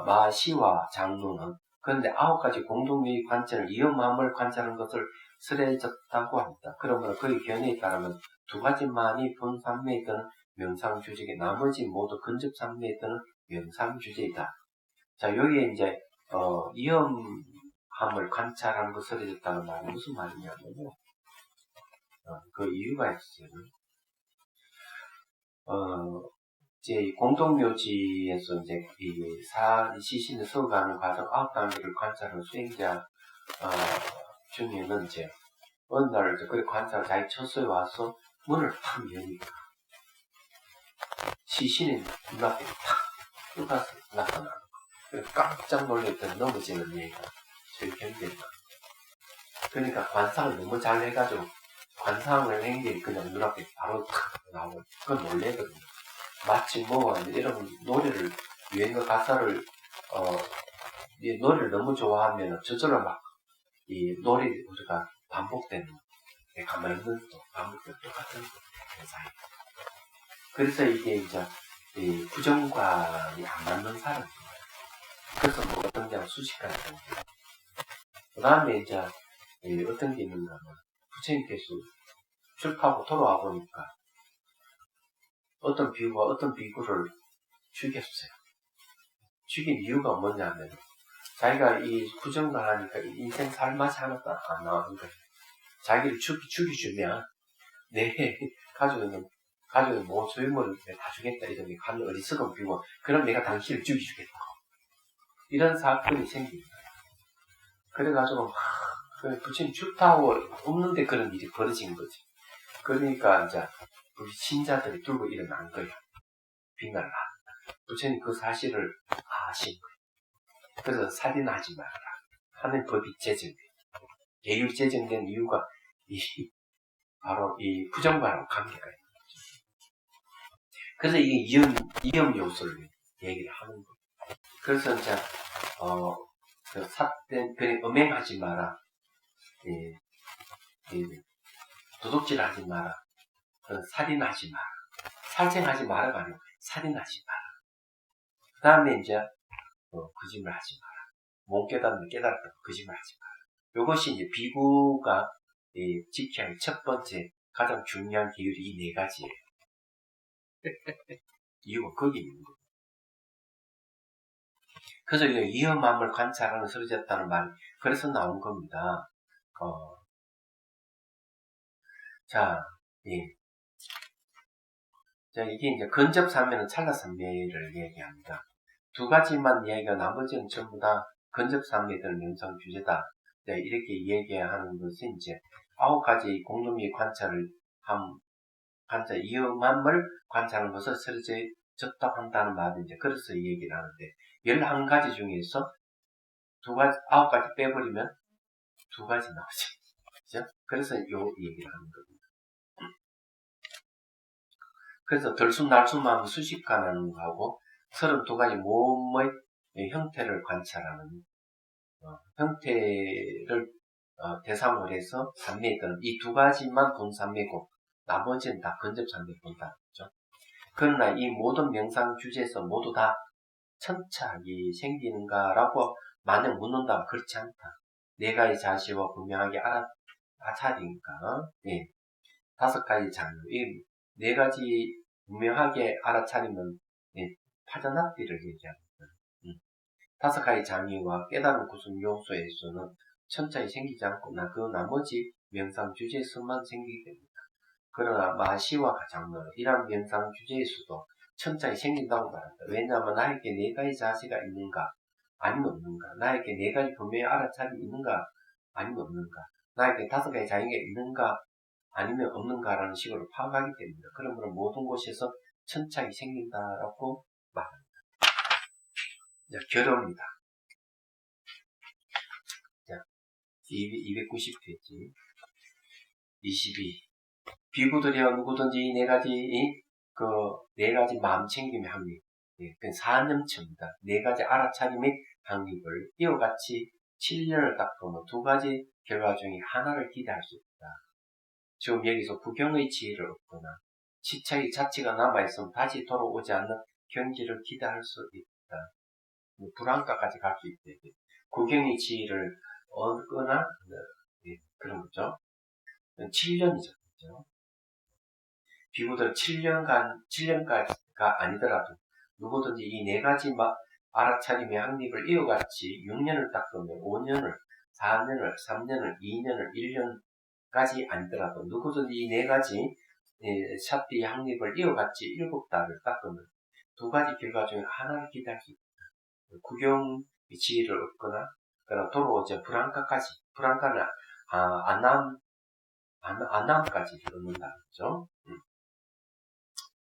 마시와 장로는 그런데 9가지 공동묘지 관찰을 이어마음을 관찰하는 것을 설해졌다고 합니다. 그러므로 그의 견해에 따르면 2가지만이 본산매에 따른 명상 주제이고 나머지 모두 근접산매에 따른 명상 주제이다. 자, 여기에 이제, 위험함을 관찰하는 거 설해졌다는 말은 무슨 말이냐면요. 그 이유가 있어요. 이제 공동묘지에서 이제 시신을 써가는 과정 9단계를 관찰하는 수행자, 중에는 이제, 어느 날 이제 그 관찰 자기 처소에 와서 문을 탁 여니까, 시신이 눈앞에 탁 뚫어서 나타나는 깜짝 놀랐더니 넘어지는 얘기가 제일 견뎌요. 그러니까 관상을 너무 잘 해가지고 관상을 한 게 그냥 눈앞에 바로 탁 나오고 그건 놀래거든요. 마치 뭐 이런 노래를 유행어 가사를 이 노래를 너무 좋아하면 저절로 막 이 노래 우리가 반복되는 가만히 있는 또 반복되는 똑같은 현상이에요. 그래서 이게 이제 이 부정관이 안 맞는 사람이에요. 그래서 뭐 어떤 게 수십 가지 정도. 그 다음에 이제 어떤 게 있는가 하면 부처님께서 출가하고 돌아와 보니까 어떤 비구가 어떤 비구를 죽였어요. 죽인 이유가 뭐냐면 자기가 이 부정관 하니까 인생 살맛이 하나도 안 나오는 거예요. 자기를 죽여주면 내 가지고 있는 뭐 소유물을 다 주겠다 이러니 간 어리석은 비구가 그럼 내가 당신을 죽여주겠다고. 이런 사건이 생긴 거예요. 그래가지고 부처님 출타하고 없는데 그런 일이 벌어진 거지. 그러니까 이제 우리 신자들이 들고 일어난 거예요. 빙하를 부처님 그 사실을 아신 거예요. 그래서 살인하지 말아라 하는 법이 제정돼요. 계율 제정된 이유가 바로 이 부정과랑 관계가 있는 거죠. 그래서 이게 위험 요소를 얘기를 하는 거예요. 그래서 이제 그냥 음행하지 마라, 도둑질하지 마라, 살인하지 마라, 살생하지 마라가 아니고 살인하지 마라. 그 다음에 이제 거짓말 하지 마라. 못 깨달으면 깨달았다고 거짓말 하지 마라. 이것이 이제 비구가 지켜야 할 첫 번째 가장 중요한 계율이 이 네 가지예요. 이유가 거기 있는 거예요. 그래서 위험함을 관찰하는 쓰러졌다는 말이 그래서 나온 겁니다. 자, 이게 이제 근접삼매는 찰나삼매를 얘기합니다. 두 가지만 이야기가 나머지는 전부 다 근접삼매들 명상 주제다. 이렇게 얘기하는 것은 이제 9가지 공동의 관찰을 관찰 위험함을 관찰하는 것을 쓰러졌다 한다는 말은 이제 그래서 이 얘기를 하는데 11가지 중에서 9가지 빼버리면 2가지 나오죠. 그죠? 그래서 요 얘기를 하는 겁니다. 그래서 들숨, 날숨하고 수식하는 거하고 32가지 몸의 형태를 관찰하는 형태를 대상으로 해서 삼매했던 이 2가지만 본삼매고 나머지는 다 근접삼매 본다는 거죠. 그러나 이 모든 명상 주제에서 모두 다 천착이 생기는가라고 만약 묻는다면 그렇지 않다. 내가 이 자신을 분명하게 알아차리니까 5가지 장르, 이 4가지 분명하게 알아차리면 파전학비를 얘기합니다. 5가지 장애와 깨달은 구성 요소에서는 천착이 생기지 않고 그 나머지 명상 주제에서만 생기게 됩니다. 그러나 마시와 장르, 이러한 명상 주제에서도 천착이 생긴다고 말합니다. 왜냐하면 나에게 4가지 자세가 있는가 아니면 없는가, 나에게 4가지 분명히 알아차림이 있는가 아니면 없는가, 나에게 5가지 장애가 있는가 아니면 없는가라는 식으로 파악하기 때문에 그러므로 모든 곳에서 천착이 생긴다라고 말합니다. 자, 결론입니다. 자, 290페이지 22. 비구들이여 누구든지 이 4가지 그 4가지 마음챙김의 확립, 그 사념처입니다. 4가지 알아차림의 확립을 이와 같이 7년을 닦으면 2가지 결과 중에 하나를 기대할 수 있다. 지금 여기서 구경의 지혜를 얻거나 지착의 자체가 남아있으면 다시 돌아오지 않는 경지를 기대할 수 있다. 불안까지 갈 수 있다. 구경의 지혜를 얻거나 그런 거죠. 7년이죠. 그렇죠? 비구들 7년까지가 아니더라도 누구든지 이 4가지 알아차림의 확립을 이와 같이 6년을 닦으면 5년을, 4년을, 3년을, 2년을, 1년까지 아니더라도 누구든지 이 4가지 샷비의 확립을 이와 같이 7달을 닦으면 2가지 결과 중에 하나를 기대할 수 있다. 구경의 지혜를 얻거나 돌아오자 불안까는 안남까지 얻는다는 거죠.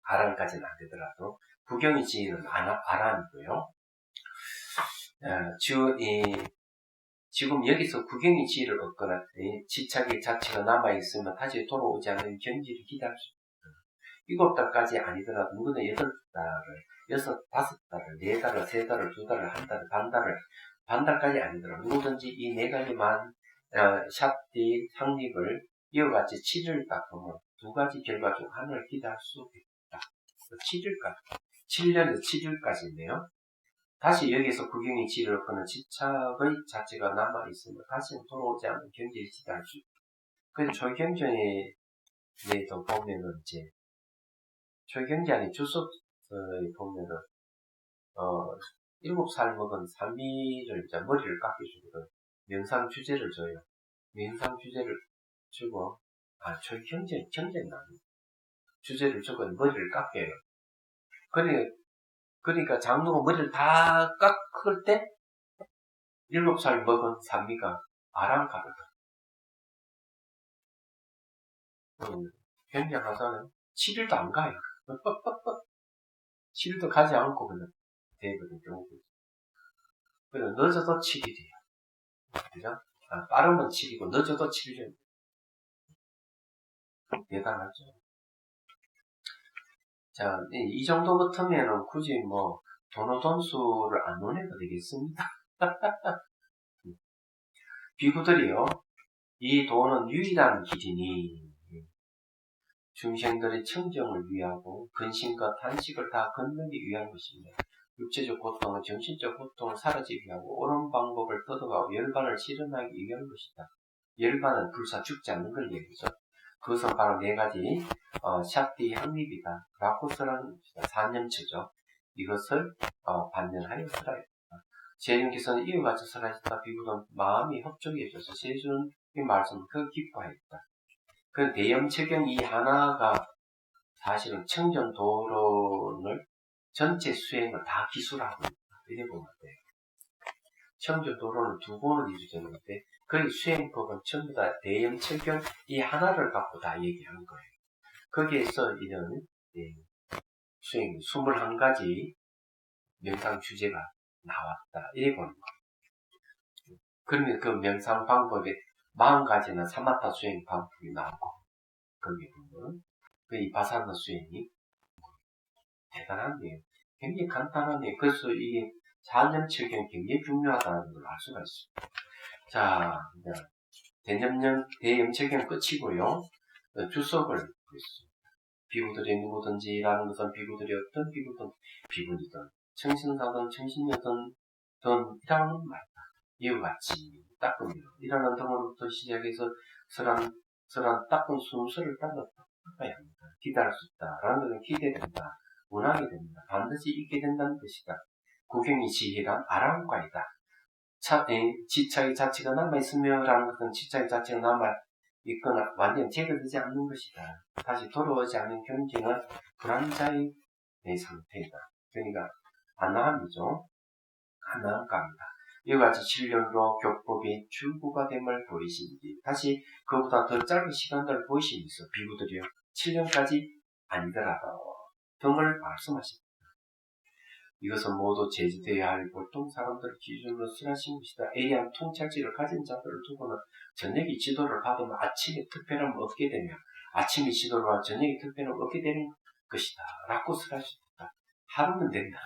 아란까지는 안 되더라도 구경의 지혜는 아란이고요. 지금 여기서 구경의 지혜를 얻거나 지착의 자체가 남아있으면 다시 돌아오지 않는 경지를 기대할 수 있다. 7달까지 아니더라도 누구나 8달을, 5달을, 4달을, 3달을, 2달을, 1달을, 반달까지 아니더라도 누구든지 이 4가지만 샷디 상립을 이와 같이 7일 닦으면 2가지 결과 중 하나를 기대할 수 있다. 7일까지. 7년에서 7일까지인데요. 다시 여기서 구경의 지혜를 얻거나 지착의 자체가 남아있으면 다시는 돌아오지 않는 경지를 기대할 수 있다. 그래서 초경전에 보면은 이제 초경지 아닌 주석에 보면은 7살 먹은 산미를 이제 머리를 깎여주거든. 명상 주제를 줘요. 명상 주제를 주고 경제는 아니에요. 주제를 주고 머리를 깎여요. 그러니까 장로가 머리를 다 깎을 때 7살 먹은 산미가 아랑가거든. 경쟁하자는 7일도 안 가요. 7일도 가지 않고 그냥 되거든, 경우도. 그래서 늦어도 7일이에요. 그죠? 빠르면 7이고, 늦어도 7일이에요. 대단하죠. 자, 이 정도 같으면은 굳이 뭐, 돈수를 안 논해도 되겠습니다. 비구들이요, 이 돈은 유일한 길이니, 중생들의 청정을 위하고 근심과 탄식을 다 건너기 위한 것입니다. 육체적 고통은 정신적 고통을 사라지게 하고 옳은 방법을 뜯어가고 열반을 실현하기 위한 것이다. 열반은 불사 죽지 않는 걸 얘기죠. 그것은 바로 네 가지 샤티 항립이다. 라코스라는 것이다. 산념처죠. 이것을 반면하여 쓰라. 제님께서는 이와 같이 쓰라했다. 비구는 마음이 협조해져서 세주는 이 말씀을 그 기뻐했다. 그 대염체경 이 하나가 사실은 청정도론을 전체 수행을 다 기술하고 있다. 이렇게 보면 돼요. 청정도론을 2번을 이루어졌는데 그 수행법은 전부 다 대염체경 이 하나를 갖고 다 얘기하는 거예요. 거기에서 이런 수행 21가지 명상 주제가 나왔다. 이렇게 보는 거예요. 그러면 그 명상 방법에 40가지나 사마타 수행 방법이 나오고 거기에 보면 그 이파사나 수행이 대단한데요. 굉장히 간단한데 그래서 이게 잔념체경이 굉장히 중요하다는 걸 알 수가 있습니다. 자, 대염체경 끝이고요. 주석을 보겠습니다. 비구들이 누구든지라는 것은 비구들이 어떤 비구이든 청신사든 청신여든 이라는 말이다. 이와 같이 닦으며 일어난 등으로부터 시작해서 서란 닦은 순서를 닦아야 합니다. 기대할 수 있다라는 것은 기대된다. 원하게 됩니다. 반드시 있게 된다는 것이다. 구경이 지혜란 아랑과이다. 지착의 자체가 남아있으며 라는 것은 지착의 자체가 남아있거나 완전히 제거되지 않는 것이다. 다시 돌아오지 않은 경쟁은 불안자의 상태이다. 그러니까 안나함이죠. 안나함가입니다. 이와 같이 7년으로 교법이 출구가 됨을 보이시니 다시 그보다 더 짧은 시간들을 보이시면서 비구들이요 7년까지 아니더라도 등을 말씀하십니다. 이것은 모두 제지되어야 할 보통 사람들을 기준으로 쓰라신 것이다. A한 통찰지를 가진 자들을 두고는 저녁이 지도를 받으면 아침에 특별함을 얻게 되며 아침이 지도를 받으면 저녁이 특별함을 얻게 되는 것이다. 라고 쓰라셨다. 하루는 된다.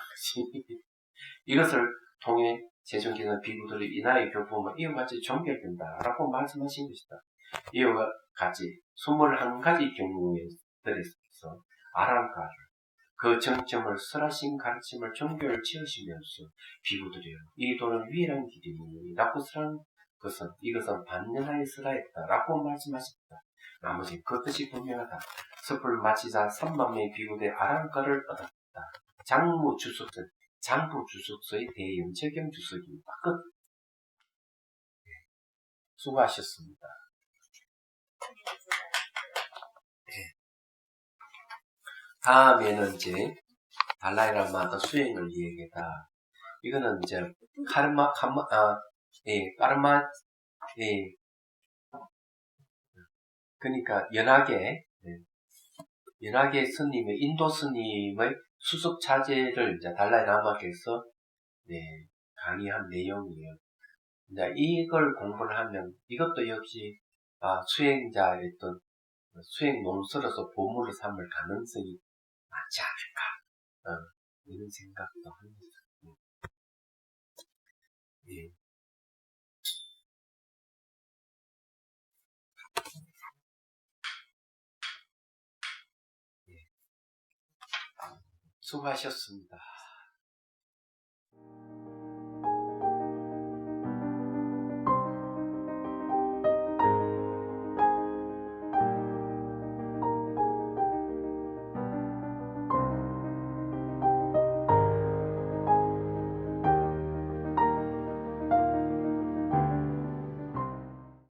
이것을 통해 세종께서는 비구들의 이나의 교법은 이와 같이 종결된다. 라고 말씀하신 것이다. 이와 같이 21가지 경우에 들어서 아랑가를 그 정점을 설하신 가르침을 종교를 지으시면서 비구들이여 이 도는 유일한 길이니 라고 쓰라는 것은 이것은 반면하여 쓰라 했다 라고 말씀하셨다. 나머지 그것이 분명하다. 섭을 마치자 3만명의 비구들의 아랑가를 얻었다. 장부 주석서의 대염체경 주석입니다. 끝. 수고하셨습니다. 다음에는 이제 달라이라마의 수행을 얘기하다. 이거는 이제 까르마 그러니까 연하계 스님의 인도 스님의 수습 차제를 이제 달라이라마께서 강의한 내용이에요. 이제 이걸 공부를 하면 이것도 역시 수행자의 어떤 수행 논서로서 보물을 삼을 가능성이 많지 않을까 이런 생각도 합니다. 예. 수고하셨습니다.